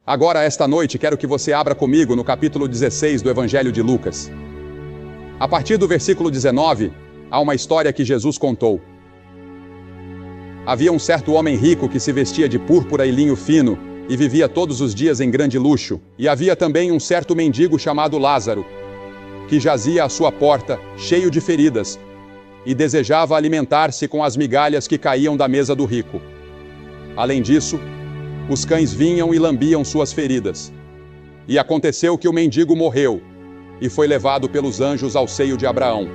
Agora, esta noite, quero que você abra comigo no capítulo 16 do Evangelho de Lucas. A partir do versículo 19, há uma história que Jesus contou. Havia um certo homem rico que se vestia de púrpura e linho fino e vivia todos os dias em grande luxo. E havia também um certo mendigo chamado Lázaro, que jazia à sua porta, cheio de feridas, e desejava alimentar-se com as migalhas que caíam da mesa do rico. Além disso, os cães vinham e lambiam suas feridas. E aconteceu que o mendigo morreu e foi levado pelos anjos ao seio de Abraão.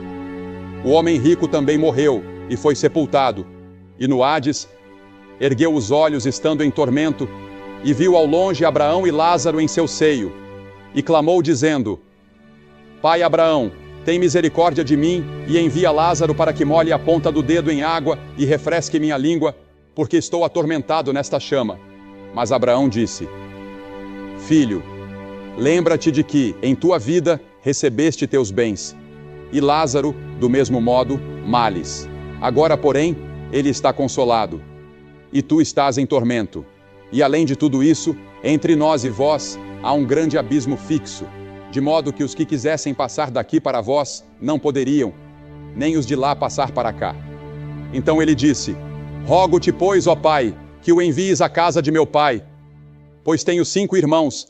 O homem rico também morreu e foi sepultado. E no Hades, ergueu os olhos estando em tormento e viu ao longe Abraão e Lázaro em seu seio. E clamou dizendo: Pai Abraão, tem misericórdia de mim e envia Lázaro para que molhe a ponta do dedo em água e refresque minha língua, porque estou atormentado nesta chama. Mas Abraão disse: Filho, lembra-te de que, em tua vida, recebeste teus bens, e Lázaro, do mesmo modo, males. Agora, porém, ele está consolado, e tu estás em tormento. E além de tudo isso, entre nós e vós, há um grande abismo fixo, de modo que os que quisessem passar daqui para vós, não poderiam, nem os de lá passar para cá. Então ele disse: Rogo-te, pois, ó Pai, que o envies à casa de meu pai, pois tenho 5 irmãos,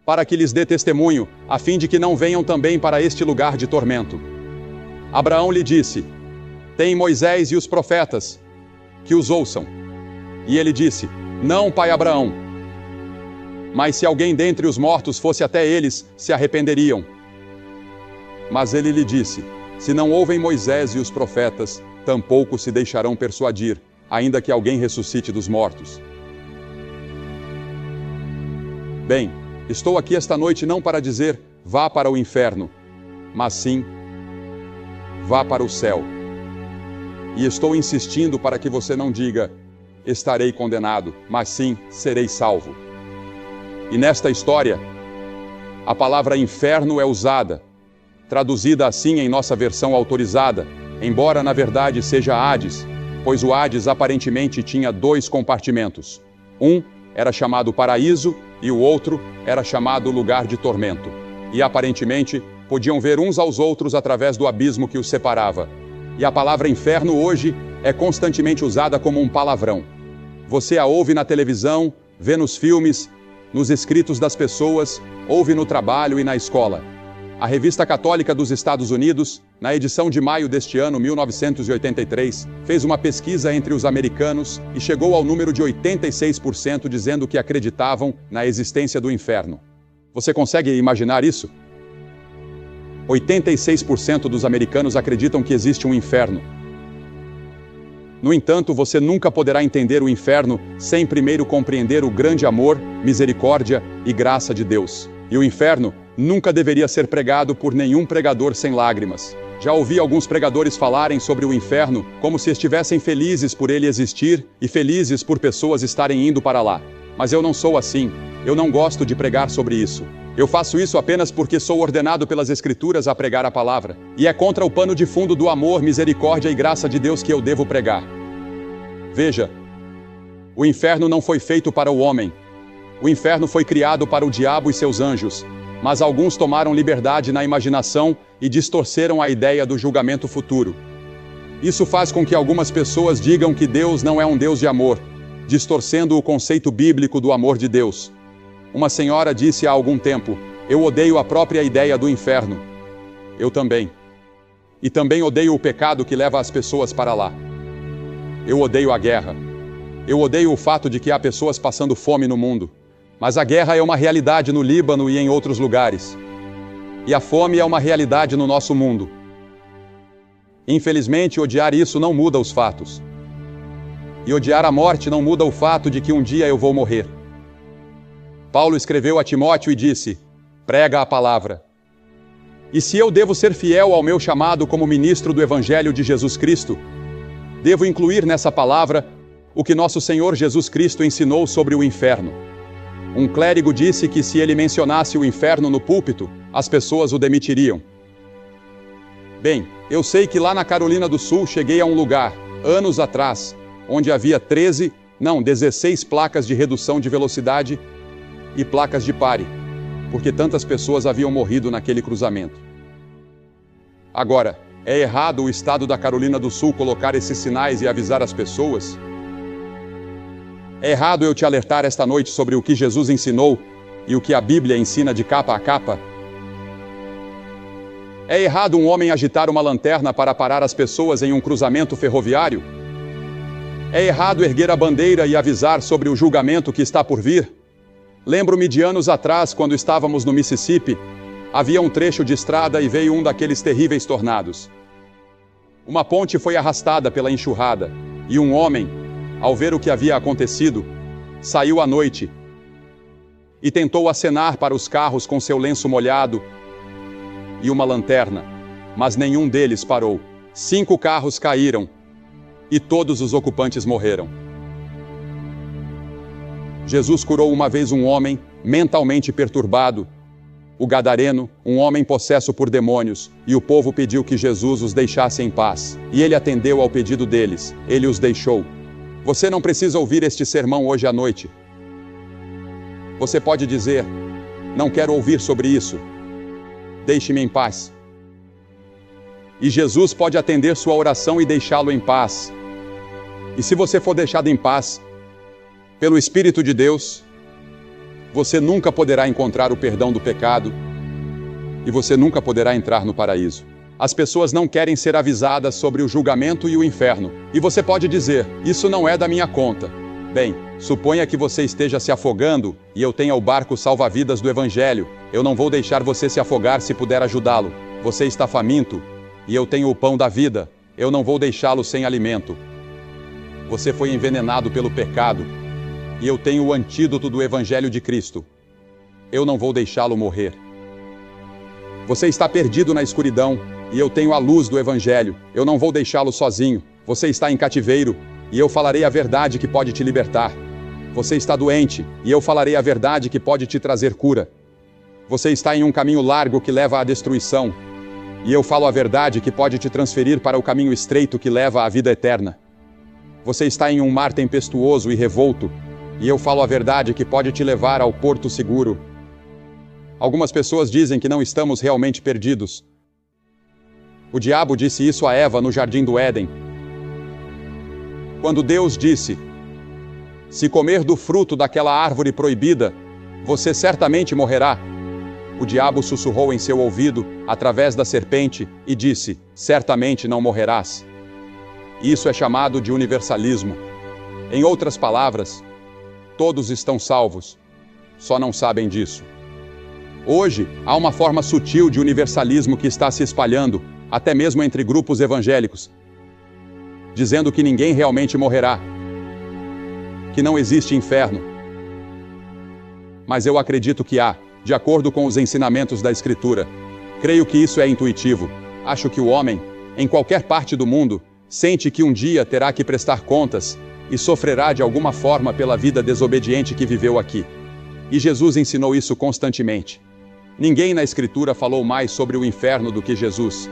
para que lhes dê testemunho, a fim de que não venham também para este lugar de tormento. Abraão lhe disse: Tem Moisés e os profetas, que os ouçam. E ele disse: Não, pai Abraão. Mas se alguém dentre os mortos fosse até eles, se arrependeriam. Mas ele lhe disse: Se não ouvem Moisés e os profetas, tampouco se deixarão persuadir, ainda que alguém ressuscite dos mortos. Bem, estou aqui esta noite não para dizer, vá para o inferno, mas sim, vá para o céu. E estou insistindo para que você não diga, estarei condenado, mas sim, serei salvo. E nesta história, a palavra inferno é usada, traduzida assim em nossa versão autorizada, embora na verdade seja Hades, pois o Hades aparentemente tinha 2 compartimentos. Um era chamado paraíso e o outro era chamado lugar de tormento. E aparentemente podiam ver uns aos outros através do abismo que os separava. E a palavra inferno hoje é constantemente usada como um palavrão. Você a ouve na televisão, vê nos filmes, nos escritos das pessoas, ouve no trabalho e na escola. A Revista Católica dos Estados Unidos, na edição de maio deste ano, 1983, fez uma pesquisa entre os americanos e chegou ao número de 86% dizendo que acreditavam na existência do inferno. Você consegue imaginar isso? 86% dos americanos acreditam que existe um inferno. No entanto, você nunca poderá entender o inferno sem primeiro compreender o grande amor, misericórdia e graça de Deus. E o inferno nunca deveria ser pregado por nenhum pregador sem lágrimas. Já ouvi alguns pregadores falarem sobre o inferno como se estivessem felizes por ele existir e felizes por pessoas estarem indo para lá. Mas eu não sou assim. Eu não gosto de pregar sobre isso. Eu faço isso apenas porque sou ordenado pelas Escrituras a pregar a palavra. E é contra o pano de fundo do amor, misericórdia e graça de Deus que eu devo pregar. Veja, o inferno não foi feito para o homem. O inferno foi criado para o diabo e seus anjos, mas alguns tomaram liberdade na imaginação e distorceram a ideia do julgamento futuro. Isso faz com que algumas pessoas digam que Deus não é um Deus de amor, distorcendo o conceito bíblico do amor de Deus. Uma senhora disse há algum tempo: eu odeio a própria ideia do inferno. Eu também. E também odeio o pecado que leva as pessoas para lá. Eu odeio a guerra. Eu odeio o fato de que há pessoas passando fome no mundo. Mas a guerra é uma realidade no Líbano e em outros lugares. E a fome é uma realidade no nosso mundo. Infelizmente, odiar isso não muda os fatos. E odiar a morte não muda o fato de que um dia eu vou morrer. Paulo escreveu a Timóteo e disse: prega a palavra. E se eu devo ser fiel ao meu chamado como ministro do Evangelho de Jesus Cristo, devo incluir nessa palavra o que nosso Senhor Jesus Cristo ensinou sobre o inferno. Um clérigo disse que se ele mencionasse o inferno no púlpito, as pessoas o demitiriam. Bem, eu sei que lá na Carolina do Sul cheguei a um lugar, anos atrás, onde havia 16 placas de redução de velocidade e placas de pare, porque tantas pessoas haviam morrido naquele cruzamento. Agora, é errado o estado da Carolina do Sul colocar esses sinais e avisar as pessoas? É errado eu te alertar esta noite sobre o que Jesus ensinou e o que a Bíblia ensina de capa a capa? É errado um homem agitar uma lanterna para parar as pessoas em um cruzamento ferroviário? É errado erguer a bandeira e avisar sobre o julgamento que está por vir? Lembro-me de anos atrás, quando estávamos no Mississippi, havia um trecho de estrada e veio um daqueles terríveis tornados. Uma ponte foi arrastada pela enxurrada, e um homem, ao ver o que havia acontecido, saiu à noite e tentou acenar para os carros com seu lenço molhado e uma lanterna, mas nenhum deles parou. 5 carros caíram e todos os ocupantes morreram. Jesus curou uma vez um homem mentalmente perturbado, o gadareno, um homem possesso por demônios, e o povo pediu que Jesus os deixasse em paz. E ele atendeu ao pedido deles, ele os deixou. Você não precisa ouvir este sermão hoje à noite. Você pode dizer, não quero ouvir sobre isso. Deixe-me em paz. E Jesus pode atender sua oração e deixá-lo em paz. E se você for deixado em paz, pelo Espírito de Deus, você nunca poderá encontrar o perdão do pecado e você nunca poderá entrar no paraíso. As pessoas não querem ser avisadas sobre o julgamento e o inferno. E você pode dizer, isso não é da minha conta. Bem, suponha que você esteja se afogando e eu tenha o barco salva-vidas do Evangelho. Eu não vou deixar você se afogar se puder ajudá-lo. Você está faminto e eu tenho o pão da vida. Eu não vou deixá-lo sem alimento. Você foi envenenado pelo pecado e eu tenho o antídoto do Evangelho de Cristo. Eu não vou deixá-lo morrer. Você está perdido na escuridão e eu tenho a luz do Evangelho. Eu não vou deixá-lo sozinho. Você está em cativeiro e eu falarei a verdade que pode te libertar. Você está doente e eu falarei a verdade que pode te trazer cura. Você está em um caminho largo que leva à destruição e eu falo a verdade que pode te transferir para o caminho estreito que leva à vida eterna. Você está em um mar tempestuoso e revolto e eu falo a verdade que pode te levar ao porto seguro. Algumas pessoas dizem que não estamos realmente perdidos. O diabo disse isso a Eva no jardim do Éden. Quando Deus disse, se comer do fruto daquela árvore proibida, você certamente morrerá. O diabo sussurrou em seu ouvido, através da serpente, e disse, certamente não morrerás. Isso é chamado de universalismo. Em outras palavras, todos estão salvos, só não sabem disso. Hoje, há uma forma sutil de universalismo que está se espalhando, até mesmo entre grupos evangélicos, dizendo que ninguém realmente morrerá, que não existe inferno. Mas eu acredito que há, de acordo com os ensinamentos da Escritura. Creio que isso é intuitivo. Acho que o homem, em qualquer parte do mundo, sente que um dia terá que prestar contas e sofrerá de alguma forma pela vida desobediente que viveu aqui. E Jesus ensinou isso constantemente. Ninguém na Escritura falou mais sobre o inferno do que Jesus.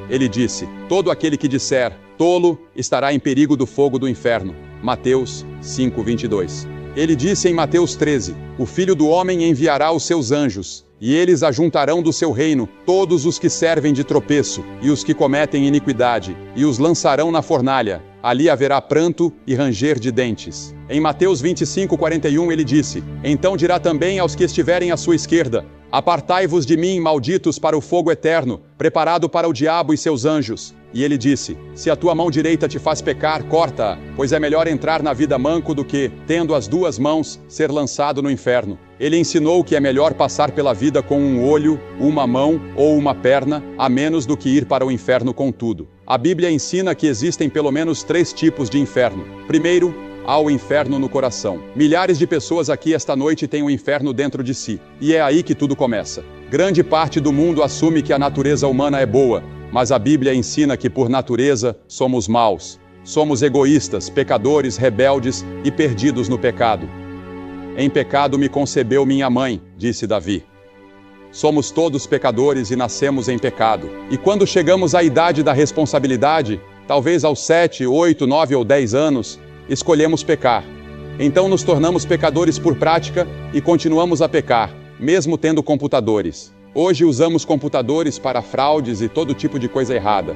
Ele disse, todo aquele que disser, tolo, estará em perigo do fogo do inferno. Mateus 5:22. Ele disse em Mateus 13, o Filho do Homem enviará os seus anjos, e eles ajuntarão do seu reino todos os que servem de tropeço, e os que cometem iniquidade, e os lançarão na fornalha. Ali haverá pranto e ranger de dentes. Em Mateus 25:41 ele disse, então dirá também aos que estiverem à sua esquerda, apartai-vos de mim, malditos, para o fogo eterno, preparado para o diabo e seus anjos. E ele disse, se a tua mão direita te faz pecar, corta-a, pois é melhor entrar na vida manco do que, tendo as 2 mãos, ser lançado no inferno. Ele ensinou que é melhor passar pela vida com um olho, uma mão ou uma perna, a menos do que ir para o inferno com tudo. A Bíblia ensina que existem pelo menos 3 tipos de inferno. Primeiro, há o inferno no coração. Milhares de pessoas aqui esta noite têm o inferno dentro de si. E é aí que tudo começa. Grande parte do mundo assume que a natureza humana é boa, mas a Bíblia ensina que por natureza somos maus. Somos egoístas, pecadores, rebeldes e perdidos no pecado. Em pecado me concebeu minha mãe, disse Davi. Somos todos pecadores e nascemos em pecado. E quando chegamos à idade da responsabilidade, talvez aos 7, 8, 9 ou 10 anos, escolhemos pecar. Então nos tornamos pecadores por prática e continuamos a pecar, mesmo tendo computadores. Hoje usamos computadores para fraudes e todo tipo de coisa errada.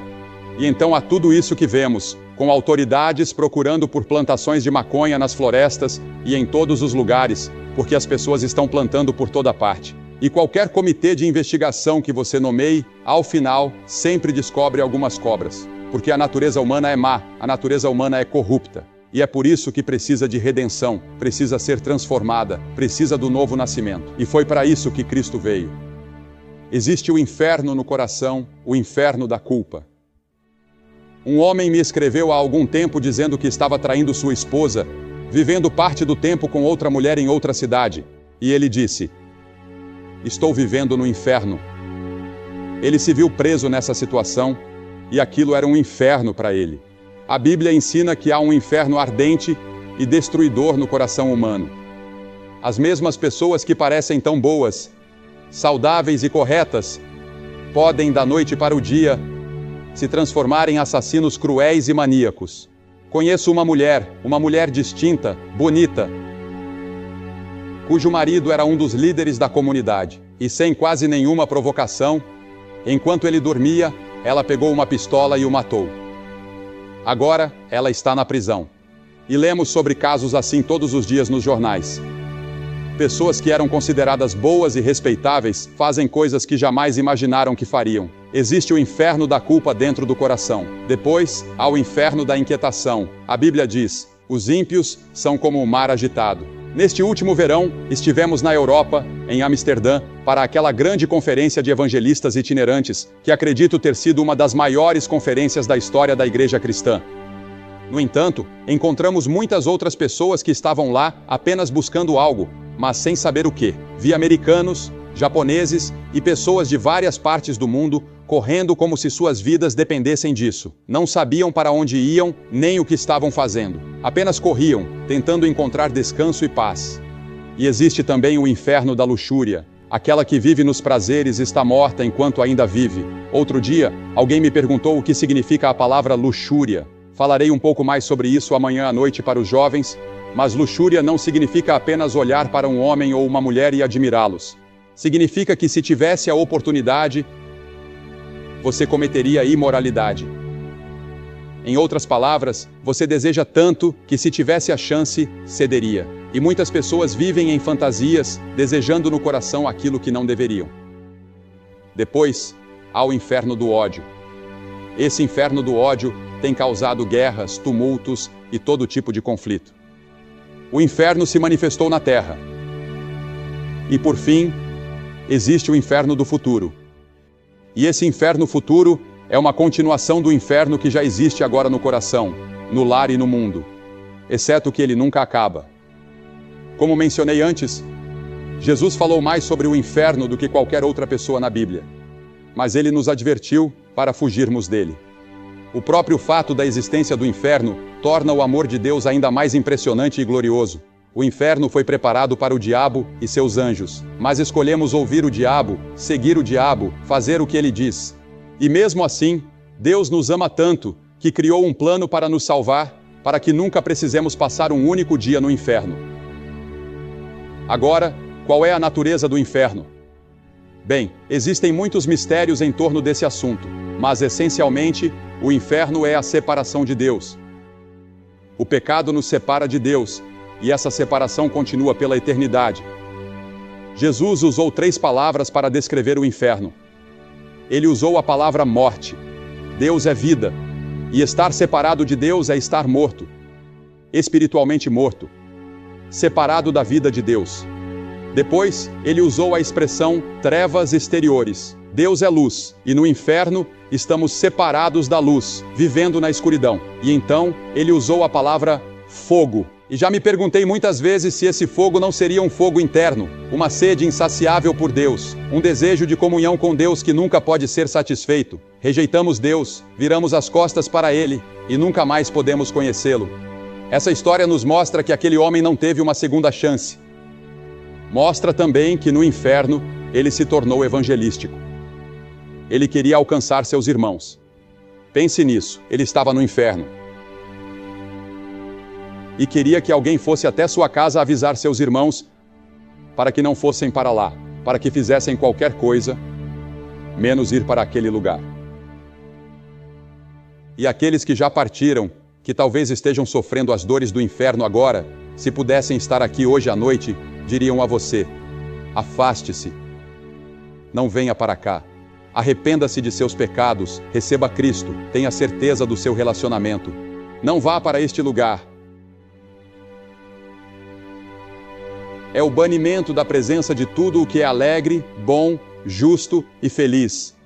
E então há tudo isso que vemos, com autoridades procurando por plantações de maconha nas florestas e em todos os lugares, porque as pessoas estão plantando por toda parte. E qualquer comitê de investigação que você nomeie, ao final, sempre descobre algumas cobras. Porque a natureza humana é má, a natureza humana é corrupta. E é por isso que precisa de redenção, precisa ser transformada, precisa do novo nascimento. E foi para isso que Cristo veio. Existe o inferno no coração, o inferno da culpa. Um homem me escreveu há algum tempo dizendo que estava traindo sua esposa, vivendo parte do tempo com outra mulher em outra cidade. E ele disse: estou vivendo no inferno. Ele se viu preso nessa situação e aquilo era um inferno para ele. A Bíblia ensina que há um inferno ardente e destruidor no coração humano. As mesmas pessoas que parecem tão boas, saudáveis e corretas, podem da noite para o dia se transformar em assassinos cruéis e maníacos. Conheço uma mulher distinta, bonita, cujo marido era um dos líderes da comunidade. E sem quase nenhuma provocação, enquanto ele dormia, ela pegou uma pistola e o matou. Agora, ela está na prisão. E lemos sobre casos assim todos os dias nos jornais. Pessoas que eram consideradas boas e respeitáveis fazem coisas que jamais imaginaram que fariam. Existe o inferno da culpa dentro do coração. Depois, há o inferno da inquietação. A Bíblia diz: os ímpios são como o mar agitado. Neste último verão, estivemos na Europa, em Amsterdã, para aquela grande conferência de evangelistas itinerantes, que acredito ter sido uma das maiores conferências da história da igreja cristã. No entanto, encontramos muitas outras pessoas que estavam lá apenas buscando algo, mas sem saber o que. Vi americanos, japoneses e pessoas de várias partes do mundo correndo como se suas vidas dependessem disso. Não sabiam para onde iam, nem o que estavam fazendo. Apenas corriam, tentando encontrar descanso e paz. E existe também o inferno da luxúria. Aquela que vive nos prazeres está morta enquanto ainda vive. Outro dia, alguém me perguntou o que significa a palavra luxúria. Falarei um pouco mais sobre isso amanhã à noite para os jovens, mas luxúria não significa apenas olhar para um homem ou uma mulher e admirá-los. Significa que se tivesse a oportunidade, você cometeria imoralidade. Em outras palavras, você deseja tanto que se tivesse a chance, cederia. E muitas pessoas vivem em fantasias, desejando no coração aquilo que não deveriam. Depois, há o inferno do ódio. Esse inferno do ódio tem causado guerras, tumultos e todo tipo de conflito. O inferno se manifestou na terra. E por fim, existe o inferno do futuro. E esse inferno futuro é uma continuação do inferno que já existe agora no coração, no lar e no mundo, exceto que ele nunca acaba. Como mencionei antes, Jesus falou mais sobre o inferno do que qualquer outra pessoa na Bíblia, mas ele nos advertiu para fugirmos dele. O próprio fato da existência do inferno torna o amor de Deus ainda mais impressionante e glorioso. O inferno foi preparado para o diabo e seus anjos, mas escolhemos ouvir o diabo, seguir o diabo, fazer o que ele diz. E mesmo assim, Deus nos ama tanto que criou um plano para nos salvar, para que nunca precisemos passar um único dia no inferno. Agora, qual é a natureza do inferno? Bem, existem muitos mistérios em torno desse assunto, mas essencialmente, o inferno é a separação de Deus. O pecado nos separa de Deus, e essa separação continua pela eternidade. Jesus usou 3 palavras para descrever o inferno. Ele usou a palavra morte. Deus é vida, e estar separado de Deus é estar morto, espiritualmente morto, separado da vida de Deus. Depois, ele usou a expressão trevas exteriores. Deus é luz, e no inferno estamos separados da luz, vivendo na escuridão. E então, ele usou a palavra fogo. E já me perguntei muitas vezes se esse fogo não seria um fogo interno, uma sede insaciável por Deus, um desejo de comunhão com Deus que nunca pode ser satisfeito. Rejeitamos Deus, viramos as costas para Ele e nunca mais podemos conhecê-lo. Essa história nos mostra que aquele homem não teve uma segunda chance. Mostra também que no inferno ele se tornou evangelístico. Ele queria alcançar seus irmãos. Pense nisso, ele estava no inferno. e queria que alguém fosse até sua casa avisar seus irmãos para que não fossem para lá, para que fizessem qualquer coisa, menos ir para aquele lugar. E aqueles que já partiram, que talvez estejam sofrendo as dores do inferno agora, se pudessem estar aqui hoje à noite, diriam a você: afaste-se, não venha para cá. Arrependa-se de seus pecados, receba Cristo, tenha certeza do seu relacionamento. Não vá para este lugar. É o banimento da presença de tudo o que é alegre, bom, justo e feliz.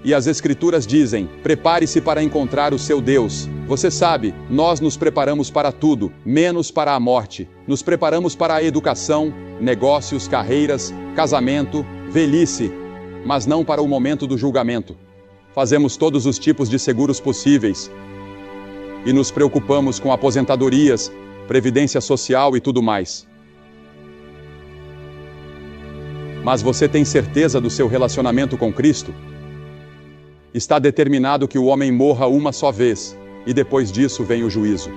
E as Escrituras dizem: prepare-se para encontrar o seu Deus. Você sabe, nós nos preparamos para tudo, menos para a morte. Nos preparamos para a educação, negócios, carreiras, casamento, velhice, mas não para o momento do julgamento. Fazemos todos os tipos de seguros possíveis e nos preocupamos com aposentadorias, previdência social e tudo mais. Mas você tem certeza do seu relacionamento com Cristo? Está determinado que o homem morra uma só vez, e depois disso vem o juízo.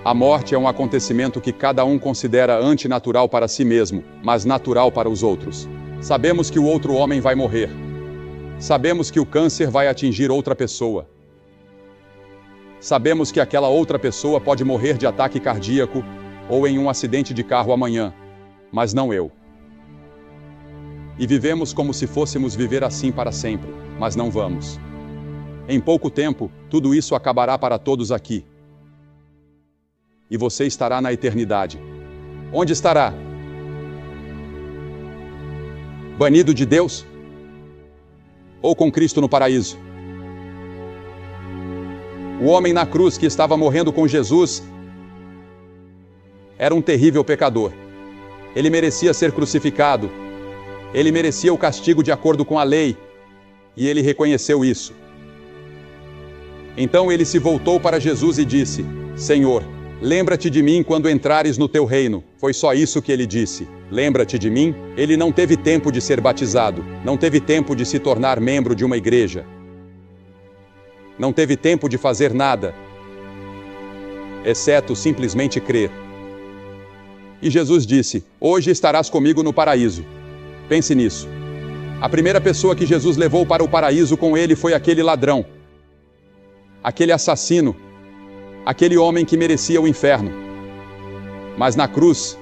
A morte é um acontecimento que cada um considera antinatural para si mesmo, mas natural para os outros. Sabemos que o outro homem vai morrer. Sabemos que o câncer vai atingir outra pessoa. Sabemos que aquela outra pessoa pode morrer de ataque cardíaco ou em um acidente de carro amanhã, mas não eu. E vivemos como se fôssemos viver assim para sempre, mas não vamos. Em pouco tempo, tudo isso acabará para todos aqui. E você estará na eternidade. Onde estará? Banido de Deus? Ou com Cristo no paraíso? O homem na cruz que estava morrendo com Jesus era um terrível pecador. Ele merecia ser crucificado. Ele merecia o castigo de acordo com a lei, e ele reconheceu isso. Então ele se voltou para Jesus e disse: Senhor, lembra-te de mim quando entrares no teu reino. Foi só isso que ele disse. Lembra-te de mim? Ele não teve tempo de ser batizado, não teve tempo de se tornar membro de uma igreja. Não teve tempo de fazer nada, exceto simplesmente crer. E Jesus disse: hoje estarás comigo no paraíso. Pense nisso. A primeira pessoa que Jesus levou para o paraíso com ele foi aquele ladrão, aquele assassino, aquele homem que merecia o inferno. Mas na cruz,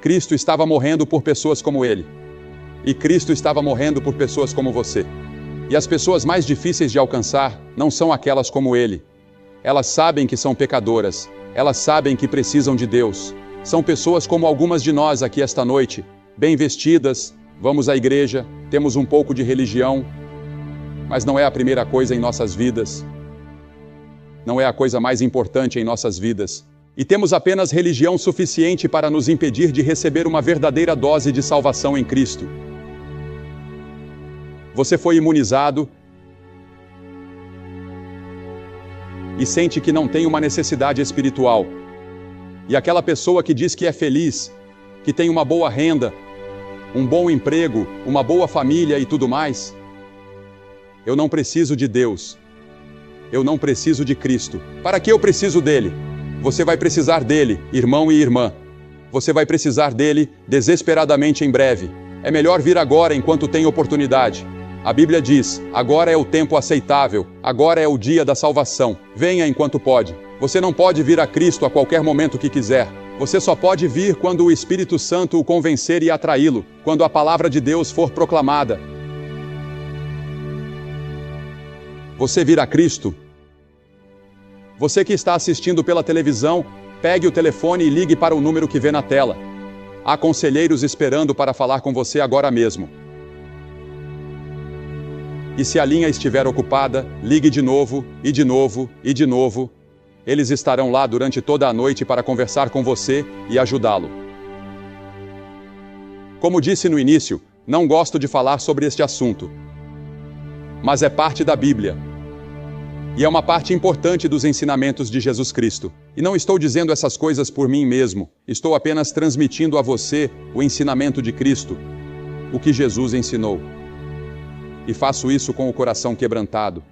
Cristo estava morrendo por pessoas como ele. E Cristo estava morrendo por pessoas como você. E as pessoas mais difíceis de alcançar não são aquelas como ele. Elas sabem que são pecadoras. Elas sabem que precisam de Deus. São pessoas como algumas de nós aqui esta noite, bem vestidas, vamos à igreja, temos um pouco de religião, mas não é a primeira coisa em nossas vidas. Não é a coisa mais importante em nossas vidas. E temos apenas religião suficiente para nos impedir de receber uma verdadeira dose de salvação em Cristo. Você foi imunizado e sente que não tem uma necessidade espiritual. E aquela pessoa que diz que é feliz, que tem uma boa renda, um bom emprego, uma boa família e tudo mais. Eu não preciso de Deus. Eu não preciso de Cristo. Para que eu preciso dele? Você vai precisar dele, irmão e irmã. Você vai precisar dele desesperadamente em breve. É melhor vir agora enquanto tem oportunidade. A Bíblia diz: agora é o tempo aceitável, agora é o dia da salvação. Venha enquanto pode. Você não pode vir a Cristo a qualquer momento que quiser. Você só pode vir quando o Espírito Santo o convencer e atraí-lo, quando a palavra de Deus for proclamada. Você vir a Cristo? Você que está assistindo pela televisão, pegue o telefone e ligue para o número que vê na tela. Há conselheiros esperando para falar com você agora mesmo. E se a linha estiver ocupada, ligue de novo, e de novo, e de novo. Eles estarão lá durante toda a noite para conversar com você e ajudá-lo. Como disse no início, não gosto de falar sobre este assunto. Mas é parte da Bíblia. E é uma parte importante dos ensinamentos de Jesus Cristo. E não estou dizendo essas coisas por mim mesmo. Estou apenas transmitindo a você o ensinamento de Cristo, o que Jesus ensinou. E faço isso com o coração quebrantado.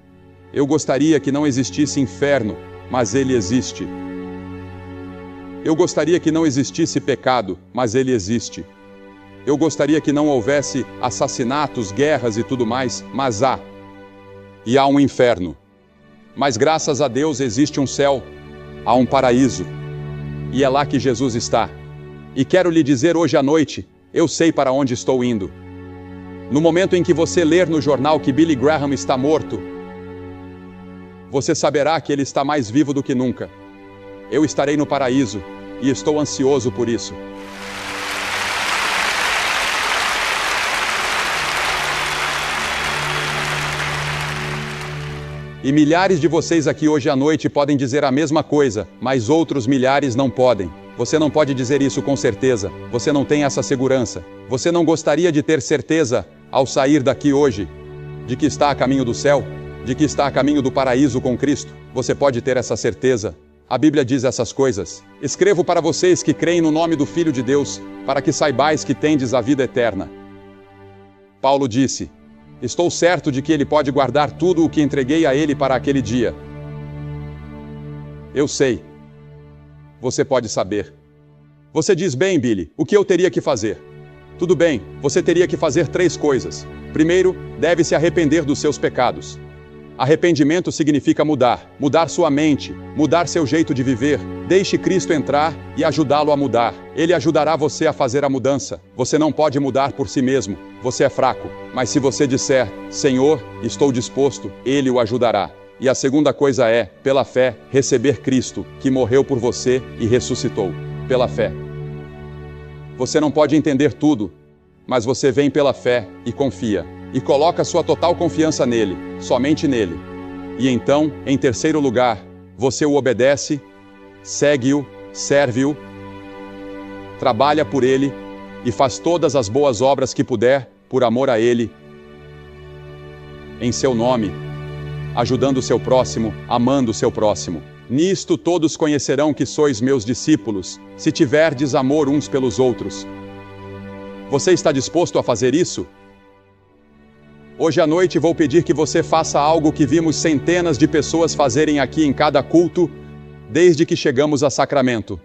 Eu gostaria que não existisse inferno, mas ele existe. Eu gostaria que não existisse pecado, mas ele existe. Eu gostaria que não houvesse assassinatos, guerras e tudo mais, mas há. E há um inferno. Mas graças a Deus existe um céu, há um paraíso. E é lá que Jesus está. E quero lhe dizer hoje à noite, eu sei para onde estou indo. No momento em que você ler no jornal que Billy Graham está morto, você saberá que ele está mais vivo do que nunca. Eu estarei no paraíso e estou ansioso por isso. E milhares de vocês aqui hoje à noite podem dizer a mesma coisa, mas outros milhares não podem. Você não pode dizer isso com certeza. Você não tem essa segurança. Você não gostaria de ter certeza, ao sair daqui hoje, de que está a caminho do céu? De que está a caminho do paraíso com Cristo? Você pode ter essa certeza. A Bíblia diz essas coisas. Escrevo para vocês que creem no nome do Filho de Deus, para que saibais que tendes a vida eterna. Paulo disse: estou certo de que ele pode guardar tudo o que entreguei a ele para aquele dia. Eu sei. Você pode saber. Você diz: bem, Billy, o que eu teria que fazer? Tudo bem, você teria que fazer 3 coisas. Primeiro, deve se arrepender dos seus pecados. Arrependimento significa mudar sua mente, mudar seu jeito de viver. Deixe Cristo entrar e ajudá-lo a mudar. Ele ajudará você a fazer a mudança. Você não pode mudar por si mesmo, você é fraco. Mas se você disser: Senhor, estou disposto, Ele o ajudará. E a segunda coisa é, pela fé, receber Cristo, que morreu por você e ressuscitou. Pela fé. Você não pode entender tudo, mas você vem pela fé e confia. E coloca sua total confiança nele, somente nele. E então, em terceiro lugar, você o obedece, segue-o, serve-o, trabalha por ele e faz todas as boas obras que puder, por amor a ele, em seu nome, ajudando o seu próximo, amando o seu próximo. Nisto todos conhecerão que sois meus discípulos, se tiverdes amor uns pelos outros. Você está disposto a fazer isso? Hoje à noite vou pedir que você faça algo que vimos centenas de pessoas fazerem aqui em cada culto, desde que chegamos a Sacramento.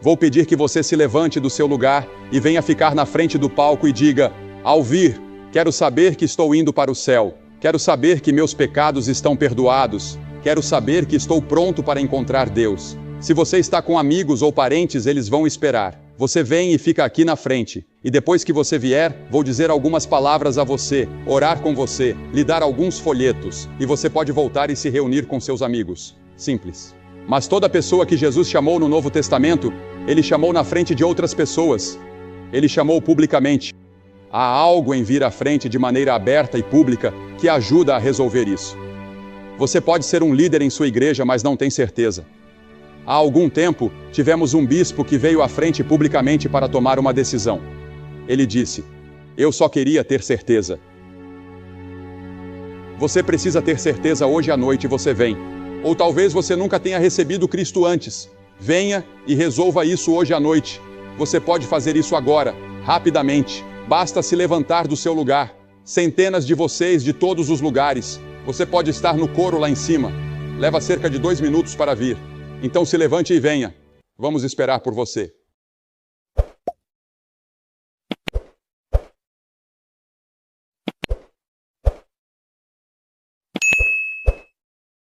Vou pedir que você se levante do seu lugar e venha ficar na frente do palco e diga: ao vir, quero saber que estou indo para o céu. Quero saber que meus pecados estão perdoados. Quero saber que estou pronto para encontrar Deus. Se você está com amigos ou parentes, eles vão esperar. Você vem e fica aqui na frente. E depois que você vier, vou dizer algumas palavras a você, orar com você, lhe dar alguns folhetos. E você pode voltar e se reunir com seus amigos. Simples. Mas toda pessoa que Jesus chamou no Novo Testamento, Ele chamou na frente de outras pessoas. Ele chamou publicamente. Há algo em vir à frente de maneira aberta e pública que ajuda a resolver isso. Você pode ser um líder em sua igreja, mas não tem certeza. Há algum tempo, tivemos um bispo que veio à frente publicamente para tomar uma decisão. Ele disse: eu só queria ter certeza. Você precisa ter certeza hoje à noite e você vem. Ou talvez você nunca tenha recebido Cristo antes. Venha e resolva isso hoje à noite. Você pode fazer isso agora, rapidamente. Basta se levantar do seu lugar. Centenas de vocês de todos os lugares. Você pode estar no coro lá em cima. Leva cerca de 2 minutos para vir. Então se levante e venha. Vamos esperar por você.